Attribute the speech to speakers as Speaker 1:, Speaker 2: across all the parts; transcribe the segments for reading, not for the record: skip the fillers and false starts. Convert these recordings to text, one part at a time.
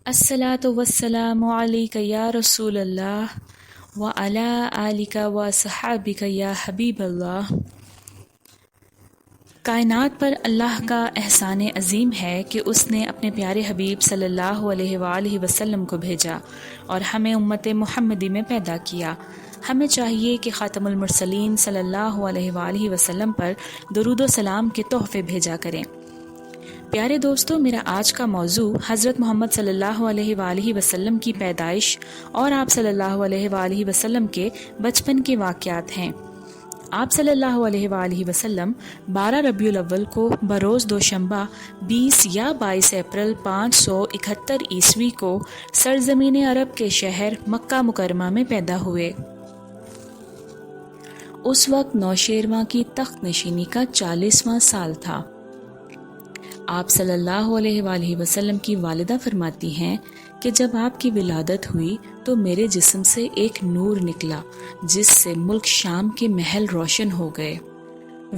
Speaker 1: الصلاۃ والسلام علیک یا رسول اللہ وعلی آلک و صحابک یا حبیب اللہ۔ کائنات پر اللہ کا احسان عظیم ہے کہ اس نے اپنے پیارے حبیب صلی اللہ علیہ وآلہ وسلم کو بھیجا اور ہمیں امت محمدی میں پیدا کیا۔ ہمیں چاہیے کہ خاتم المرسلین صلی اللہ علیہ وآلہ وسلم پر درود و سلام کے تحفے بھیجا کریں۔ پیارے دوستو، میرا آج کا موضوع حضرت محمد صلی اللہ علیہ وآلہ وسلم کی پیدائش اور آپ صلی اللہ علیہ وآلہ وسلم کے بچپن کے واقعات ہیں۔ آپ صلی اللہ علیہ وآلہ وسلم 12 ربیع الاول کو بروز دوشنبہ 20 یا 22 اپریل 571 عیسوی کو سرزمین عرب کے شہر مکہ مکرمہ میں پیدا ہوئے۔ اس وقت نوشیروان کی تخت نشینی کا 40واں سال تھا۔ آپ صلی اللہ علیہ وآلہ وسلم کی والدہ فرماتی ہیں کہ جب آپ کی ولادت ہوئی تو میرے جسم سے ایک نور نکلا جس سے ملک شام کے محل روشن ہو گئے۔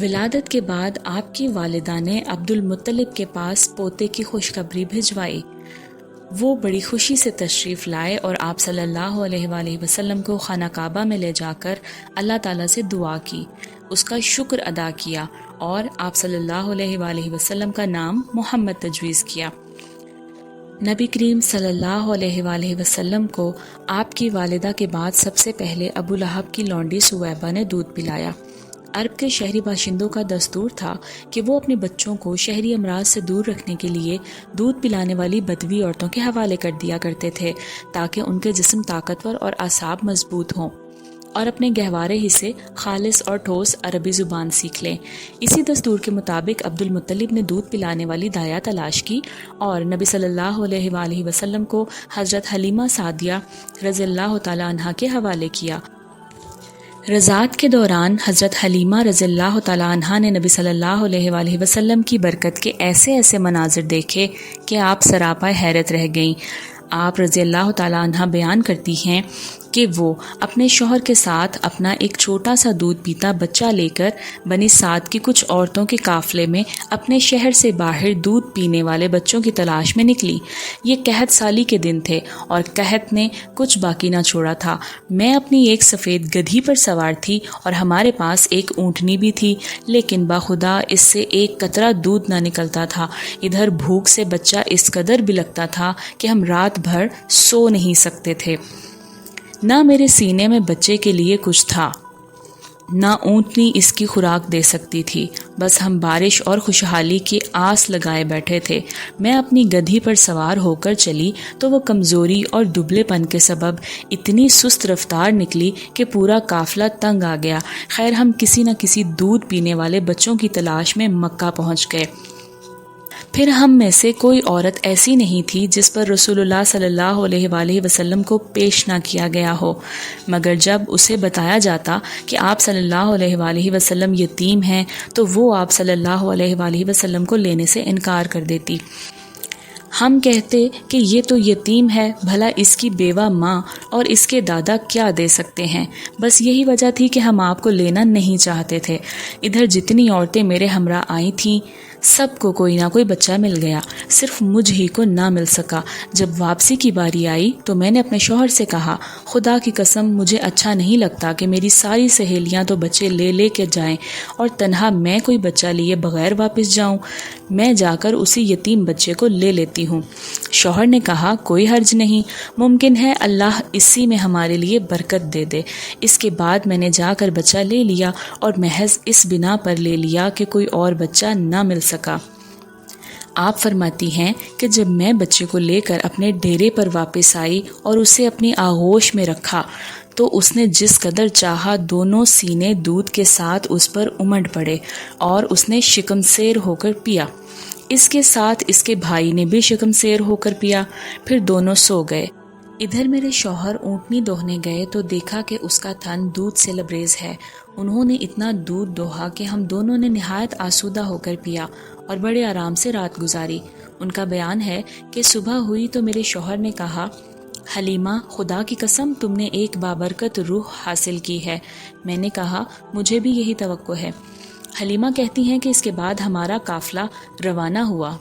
Speaker 1: ولادت کے بعد آپ کی والدہ نے عبد المطلب کے پاس پوتے کی خوشخبری بھجوائی۔ وہ بڑی خوشی سے تشریف لائے اور آپ صلی اللہ علیہ وآلہ وسلم کو خانہ کعبہ میں لے جا کر اللہ تعالیٰ سے دعا کی، اس کا شکر ادا کیا اور آپ صلی اللہ علیہ وآلہ وسلم کا نام محمد تجویز کیا۔ نبی کریم صلی اللہ علیہ وآلہ وسلم کو آپ کی والدہ کے بعد سب سے پہلے ابو لہب کی لونڈی سویبہ نے دودھ پلایا۔ عرب کے شہری باشندوں کا دستور تھا کہ وہ اپنے بچوں کو شہری امراض سے دور رکھنے کے لیے دودھ پلانے والی بدوی عورتوں کے حوالے کر دیا کرتے تھے تاکہ ان کے جسم طاقتور اور اعصاب مضبوط ہوں اور اپنے گہوارے حصے خالص اور ٹھوس عربی زبان سیکھ لیں۔ اسی دستور کے مطابق عبد المطلب نے دودھ پلانے والی دایا تلاش کی اور نبی صلی اللہ علیہ وآلہ وسلم کو حضرت حلیمہ سعدیہ رضی اللہ تعالی عنہا کے حوالے کیا۔ رضاعت کے دوران حضرت حلیمہ رضی اللہ تعالی عنہا نے نبی صلی اللہ علیہ وآلہ وسلم کی برکت کے ایسے مناظر دیکھے کہ آپ سراپا حیرت رہ گئیں۔ آپ رضی اللہ تعالی عنہا بیان کرتی ہیں کہ وہ اپنے شوہر کے ساتھ اپنا ایک چھوٹا سا دودھ پیتا بچہ لے کر بنی سعد کی کچھ عورتوں کے قافلے میں اپنے شہر سے باہر دودھ پینے والے بچوں کی تلاش میں نکلی۔ یہ قحط سالی کے دن تھے اور قحط نے کچھ باقی نہ چھوڑا تھا۔ میں اپنی ایک سفید گدھی پر سوار تھی اور ہمارے پاس ایک اونٹنی بھی تھی، لیکن باخدا اس سے ایک قطرہ دودھ نہ نکلتا تھا۔ ادھر بھوک سے بچہ اس قدر بلکتا تھا کہ ہم رات بھر سو نہیں سکتے تھے۔ نہ میرے سینے میں بچے کے لیے کچھ تھا، نہ اونٹنی اس کی خوراک دے سکتی تھی، بس ہم بارش اور خوشحالی کی آس لگائے بیٹھے تھے۔ میں اپنی گدھی پر سوار ہو کر چلی تو وہ کمزوری اور دبلے پن کے سبب اتنی سست رفتار نکلی کہ پورا قافلہ تنگ آ گیا۔ خیر ہم کسی نہ کسی دودھ پینے والے بچوں کی تلاش میں مکہ پہنچ گئے۔ پھر ہم میں سے کوئی عورت ایسی نہیں تھی جس پر رسول اللہ صلی اللہ علیہ وآلہ وسلم کو پیش نہ کیا گیا ہو، مگر جب اسے بتایا جاتا کہ آپ صلی اللہ علیہ وآلہ وسلم یتیم ہیں تو وہ آپ صلی اللہ علیہ وآلہ وسلم کو لینے سے انکار کر دیتی۔ ہم کہتے کہ یہ تو یتیم ہے، بھلا اس کی بیوہ ماں اور اس کے دادا کیا دے سکتے ہیں۔ بس یہی وجہ تھی کہ ہم آپ کو لینا نہیں چاہتے تھے۔ ادھر جتنی عورتیں میرے ہمراہ آئی تھیں سب کو کوئی نہ کوئی بچہ مل گیا، صرف مجھ ہی کو نہ مل سکا۔ جب واپسی کی باری آئی تو میں نے اپنے شوہر سے کہا، خدا کی قسم مجھے اچھا نہیں لگتا کہ میری ساری سہیلیاں تو بچے لے کے جائیں اور تنہا میں کوئی بچہ لیے بغیر واپس جاؤں۔ میں جا کر اسی یتیم بچے کو لے لیتی ہوں۔ شوہر نے کہا، کوئی حرج نہیں، ممکن ہے اللہ اسی میں ہمارے لیے برکت دے دے۔ اس کے بعد میں نے جا کر بچہ لے لیا اور محض اس بنا پر لے لیا کہ کوئی اور بچہ نہ مل سکا۔ آپ فرماتی ہیں کہ جب میں بچے کو لے کر اپنے ڈیرے پر واپس آئی اور اسے اپنی آغوش میں رکھا تو اس نے جس قدر چاہا دونوں سینے دودھ کے ساتھ اس پر امڈ پڑے اور اس نے شکم سیر ہو کر پیا۔ اس کے ساتھ اس کے بھائی نے بھی شکم سیر ہو کر پیا، پھر دونوں سو گئے۔ ادھر میرے شوہر اونٹنی دوہنے گئے تو دیکھا کہ اس کا تن دودھ سے لبریز ہے۔ انہوں نے اتنا دودھ دوہا کہ ہم دونوں نے نہایت آسودہ ہو کر پیا اور بڑے آرام سے رات گزاری۔ ان کا بیان ہے کہ صبح ہوئی تو میرے شوہر نے کہا، حلیمہ خدا کی قسم تم نے ایک بابرکت روح حاصل کی ہے۔ میں نے کہا، مجھے بھی یہی توقع ہے۔ حلیمہ کہتی ہیں کہ اس کے بعد ہمارا قافلہ روانہ ہوا۔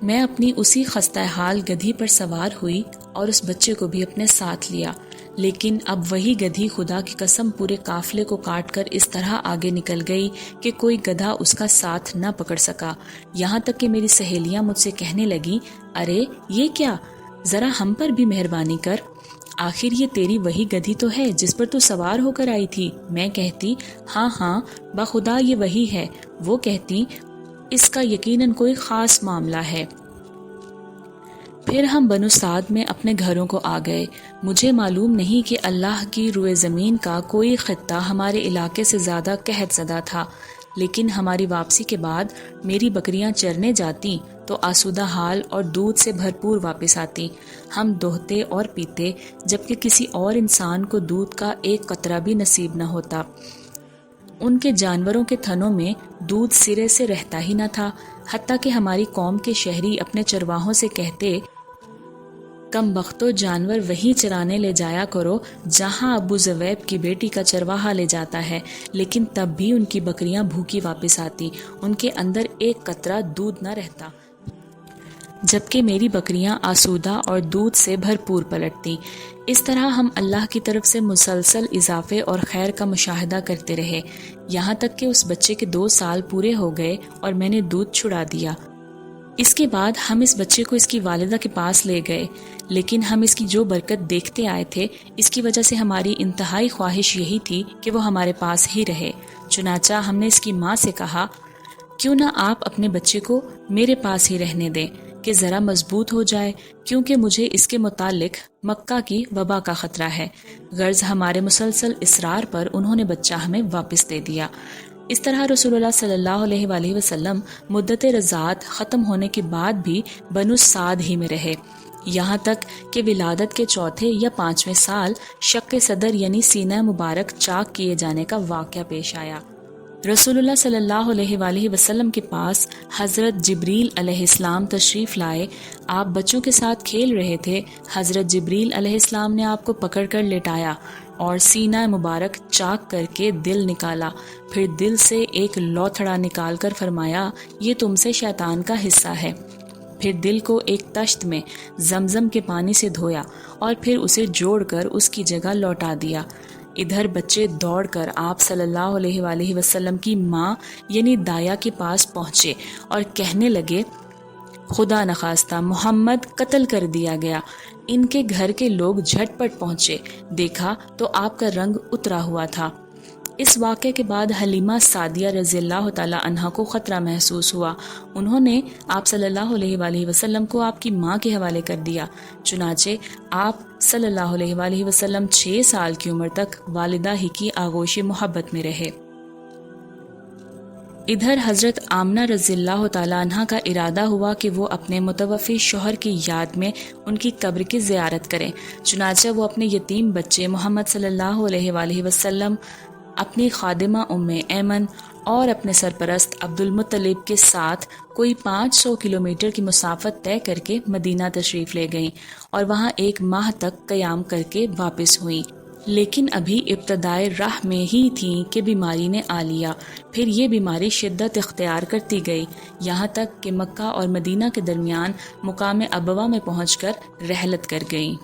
Speaker 1: میں اپنی اسی خستہ حال گدھی پر سوار ہوئی اور اس بچے کو بھی اپنے ساتھ لیا، لیکن اب وہی گدھی خدا کی قسم پورے قافلے کو کاٹ کر اس طرح آگے نکل گئی کہ کوئی گدھا اس کا ساتھ نہ پکڑ سکا۔ یہاں تک کہ میری سہیلیاں مجھ سے کہنے لگیں، ارے یہ کیا، ذرا ہم پر بھی مہربانی کر، آخر یہ تیری وہی گدھی تو ہے جس پر تو سوار ہو کر آئی تھی۔ میں کہتی، ہاں ہاں بخدا یہ وہی ہے۔ وہ کہتی، اس کا یقیناً کوئی خاص معاملہ ہے۔ پھر ہم بنو سعد میں اپنے گھروں کو آ گئے۔ مجھے معلوم نہیں کہ اللہ کی روئے زمین کا کوئی خطہ ہمارے علاقے سے زیادہ قحط زدہ تھا، لیکن ہماری واپسی کے بعد میری بکریاں چرنے جاتی تو آسودہ حال اور دودھ سے بھرپور واپس آتی۔ ہم دوہتے اور پیتے، جبکہ کسی اور انسان کو دودھ کا ایک قطرہ بھی نصیب نہ ہوتا۔ ان کے جانوروں کے تھنوں میں دودھ سرے سے رہتا ہی نہ تھا، حتیٰ کہ ہماری قوم کے شہری اپنے چرواہوں سے کہتے، کم بختو جانور وہیں چرانے لے جایا کرو جہاں ابو زویب کی بیٹی کا چرواہا لے جاتا ہے، لیکن تب بھی ان کی بکریاں بھوکی واپس آتی، ان کے اندر ایک قطرہ دودھ نہ رہتا، جبکہ میری بکریاں آسودہ اور دودھ سے بھرپور پلٹتی۔ اس طرح ہم اللہ کی طرف سے مسلسل اضافے اور خیر کا مشاہدہ کرتے رہے، یہاں تک کہ اس بچے کے 2 سال پورے ہو گئے اور میں نے دودھ چھڑا دیا۔ اس کے بعد ہم اس بچے کو اس کی والدہ کے پاس لے گئے، لیکن ہم اس کی جو برکت دیکھتے آئے تھے، اس کی وجہ سے ہماری انتہائی خواہش یہی تھی کہ وہ ہمارے پاس ہی رہے۔ چنانچہ ہم نے اس کی ماں سے کہا، کیوں نہ آپ اپنے بچے کو میرے پاس ہی رہنے دیں کہ ذرا مضبوط ہو جائے، کیونکہ مجھے اس کے متعلق مکہ کی وبا کا خطرہ ہے۔ غرض ہمارے مسلسل اصرار پر انہوں نے بچہ ہمیں واپس دے دیا۔ اس طرح رسول اللہ صلی اللہ علیہ وآلہ وسلم مدت رضاعت ختم ہونے کے بعد بھی بنو سعد ہی میں رہے، یہاں تک کہ ولادت کے 4 یا 5ویں سال شق صدر یعنی سینہ مبارک چاک کیے جانے کا واقعہ پیش آیا۔ رسول اللہ صلی اللہ علیہ وآلہ وسلم کے پاس حضرت جبریل علیہ السلام تشریف لائے۔ آپ بچوں کے ساتھ کھیل رہے تھے، حضرت جبریل علیہ السلام نے آپ کو پکڑ کر لٹایا اور سینہ مبارک چاک کر کے دل نکالا، پھر دل سے ایک لوتھڑا نکال کر فرمایا، یہ تم سے شیطان کا حصہ ہے۔ پھر دل کو ایک تشت میں زمزم کے پانی سے دھویا اور پھر اسے جوڑ کر اس کی جگہ لوٹا دیا۔ ادھر بچے دوڑ کر آپ صلی اللہ علیہ وآلہ وسلم کی ماں یعنی دایا کے پاس پہنچے اور کہنے لگے، خدا نخواستہ محمد قتل کر دیا گیا۔ ان کے گھر کے لوگ جھٹ پٹ پہنچے، دیکھا تو آپ کا رنگ اترا ہوا تھا۔ اس واقعے کے بعد حلیمہ سعدیہ رضی اللہ تعالی عنہا کو خطرہ محسوس ہوا۔ انہوں نے آپ صلی اللہ علیہ وآلہ وسلم کو آپ کی ماں کے حوالے کر دیا۔ چنانچہ آپ صلی اللہ علیہ وآلہ وسلم 6 سال کی عمر تک والدہ ہی کی آغوش محبت میں رہے۔ ادھر حضرت آمنہ رضی اللہ تعالی عنہا کا ارادہ ہوا کہ وہ اپنے متوفی شوہر کی یاد میں ان کی قبر کی زیارت کریں، چنانچہ وہ اپنے یتیم بچے محمد صلی اللہ علیہ وآلہ وسلم، اپنی خادمہ ام ایمن اور اپنے سرپرست عبد المطلب کے ساتھ کوئی 500 کلومیٹر کی مسافت طے کر کے مدینہ تشریف لے گئیں اور وہاں 1 ماہ تک قیام کر کے واپس ہوئیں، لیکن ابھی ابتدائے راہ میں ہی تھیں کہ بیماری نے آ لیا۔ پھر یہ بیماری شدت اختیار کرتی گئی، یہاں تک کہ مکہ اور مدینہ کے درمیان مقام ابوا میں پہنچ کر رحلت کر گئیں۔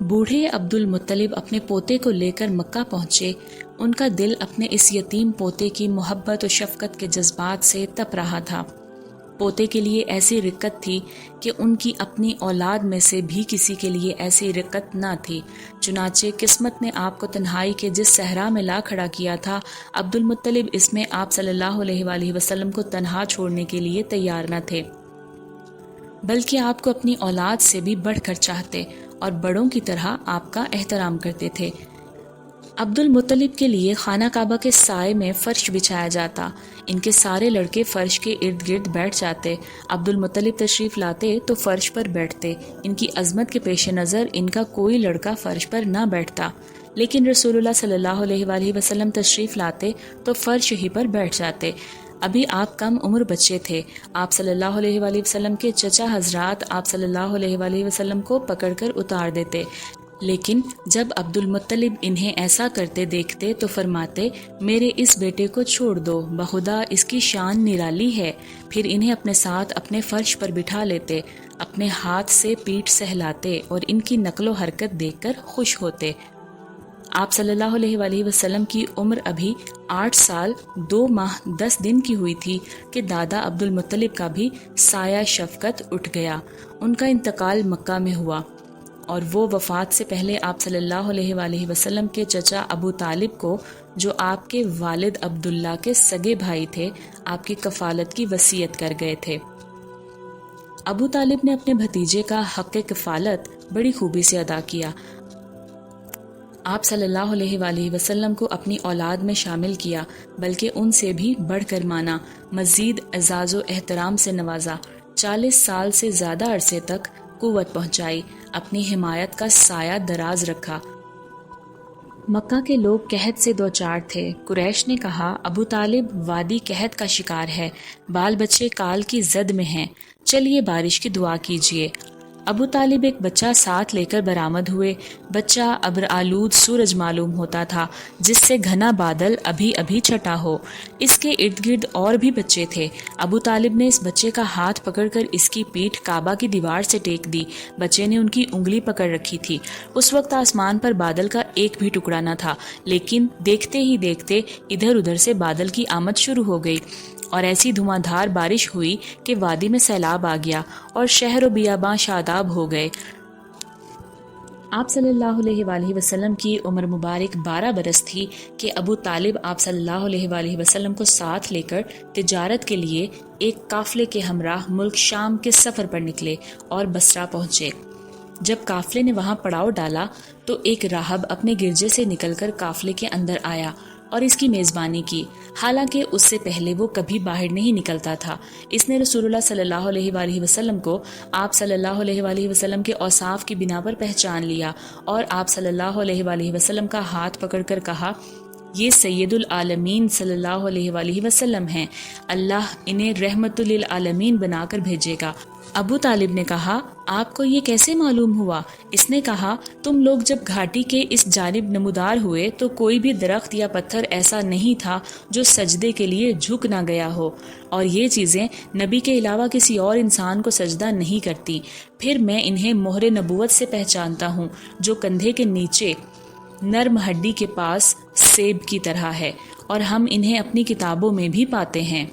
Speaker 1: بوڑھے عبد المطلب اپنے پوتے کو لے کر مکہ پہنچے۔ ان کا دل اپنے اس یتیم پوتے کی محبت و شفقت کے جذبات سے تپ رہا تھا۔ پوتے کے لیے ایسی رقت تھی کہ ان کی اپنی اولاد میں سے بھی کسی کے لیے ایسی رقت نہ تھی۔ چنانچہ قسمت نے آپ کو تنہائی کے جس صحرا میں لا کھڑا کیا تھا، عبد المطلب اس میں آپ صلی اللہ علیہ وآلہ وسلم کو تنہا چھوڑنے کے لیے تیار نہ تھے، بلکہ آپ کو اپنی اولاد سے بھی بڑھ کر چاہتے اور بڑوں کی طرح آپ کا احترام کرتے تھے۔ عبد المطلب کے لیے خانہ کعبہ کے سائے میں فرش بچھایا جاتا، ان کے سارے لڑکے فرش کے ارد گرد بیٹھ جاتے۔ عبد المطلب تشریف لاتے تو فرش پر بیٹھتے، ان کی عظمت کے پیش نظر ان کا کوئی لڑکا فرش پر نہ بیٹھتا، لیکن رسول اللہ صلی اللہ علیہ وآلہ وسلم تشریف لاتے تو فرش ہی پر بیٹھ جاتے۔ ابھی آپ کم عمر بچے تھے۔ آپ صلی اللہ علیہ وآلہ وسلم کے چچا حضرات آپ صلی اللہ علیہ وآلہ وسلم کو پکڑ کر اتار دیتے، لیکن جب عبد المطلب انہیں ایسا کرتے دیکھتے تو فرماتے میرے اس بیٹے کو چھوڑ دو، بخدا اس کی شان نرالی ہے۔ پھر انہیں اپنے ساتھ اپنے فرش پر بٹھا لیتے، اپنے ہاتھ سے پیٹھ سہلاتے اور ان کی نقل و حرکت دیکھ کر خوش ہوتے۔ آپ صلی اللہ علیہ وآلہ وسلم کی عمر ابھی 8 سال 2 ماہ 10 دن کی ہوئی تھی کہ دادا عبد المطلب کا بھی سایہ شفقت اٹھ گیا۔ ان کا انتقال مکہ میں ہوا اور وہ وفات سے پہلے آپ صلی اللہ علیہ وآلہ وسلم کے چچا ابو طالب کو، جو آپ کے والد عبداللہ کے سگے بھائی تھے، آپ کی کفالت کی وصیت کر گئے تھے۔ ابو طالب نے اپنے بھتیجے کا حق کفالت بڑی خوبی سے ادا کیا۔ آپ صلی اللہ علیہ وآلہ وسلم کو اپنی اولاد میں شامل کیا، بلکہ ان سے بھی بڑھ کر مانا، مزید اعزاز و احترام سے نوازا، 40 سال سے زیادہ عرصے تک قوت پہنچائی، اپنی حمایت کا سایہ دراز رکھا۔ مکہ کے لوگ قحط سے دوچار تھے۔ قریش نے کہا ابو طالب وادی قحط کا شکار ہے، بال بچے کال کی زد میں ہیں، چلیے بارش کی دعا کیجیے۔ ابو طالب ایک بچہ ساتھ لے کر برآمد ہوئے۔ بچہ ابر آلود سورج معلوم ہوتا تھا، جس سے گھنا بادل ابھی ابھی چھٹا ہو۔ اس کے ارد گرد اور بھی بچے تھے۔ ابو طالب نے اس بچے کا ہاتھ پکڑ کر اس کی پیٹھ کعبہ کی دیوار سے ٹیک دی۔ بچے نے ان کی انگلی پکڑ رکھی تھی۔ اس وقت آسمان پر بادل کا ایک بھی ٹکڑا نہ تھا، لیکن دیکھتے ہی دیکھتے ادھر ادھر سے بادل کی آمد شروع ہو گئی اور ایسی دھواں دھار بارش ہوئی کہ وادی میں سیلاب آ گیا اور شہر و بیاباں شاداب ہو گئے۔ آپ صلی اللہ علیہ وآلہ وسلم کی عمر مبارک 12 برس تھی کہ ابو طالب آپ صلی اللہ علیہ وآلہ وسلم کو ساتھ لے کر تجارت کے لیے ایک قافلے کے ہمراہ ملک شام کے سفر پر نکلے اور بصرہ پہنچے۔ جب قافلے نے وہاں پڑاؤ ڈالا تو ایک راہب اپنے گرجے سے نکل کر قافلے کے اندر آیا اور اس کی میزبانی کی، حالانکہ اس سے پہلے وہ کبھی باہر نہیں نکلتا تھا۔ اس نے رسول اللہ صلی اللہ علیہ وآلہ وسلم کو آپ صلی اللہ علیہ وآلہ وسلم کے اوصاف کی بنا پر پہچان لیا اور آپ صلی اللہ علیہ وآلہ وسلم کا ہاتھ پکڑ کر کہا، یہ سید العالمین صلی اللہ علیہ وآلہ وسلم ہیں، اللہ انہیں رحمت للعالمین بنا کر بھیجے گا۔ ابو طالب نے کہا، آپ کو یہ کیسے معلوم ہوا؟ اس نے کہا، تم لوگ جب گھاٹی کے اس جانب نمودار ہوئے تو کوئی بھی درخت یا پتھر ایسا نہیں تھا جو سجدے کے لیے جھک نہ گیا ہو، اور یہ چیزیں نبی کے علاوہ کسی اور انسان کو سجدہ نہیں کرتی۔ پھر میں انہیں مہر نبوت سے پہچانتا ہوں، جو کندھے کے نیچے نرم ہڈی کے پاس سیب کی طرح ہے، اور ہم انہیں اپنی کتابوں میں بھی پاتے ہیں۔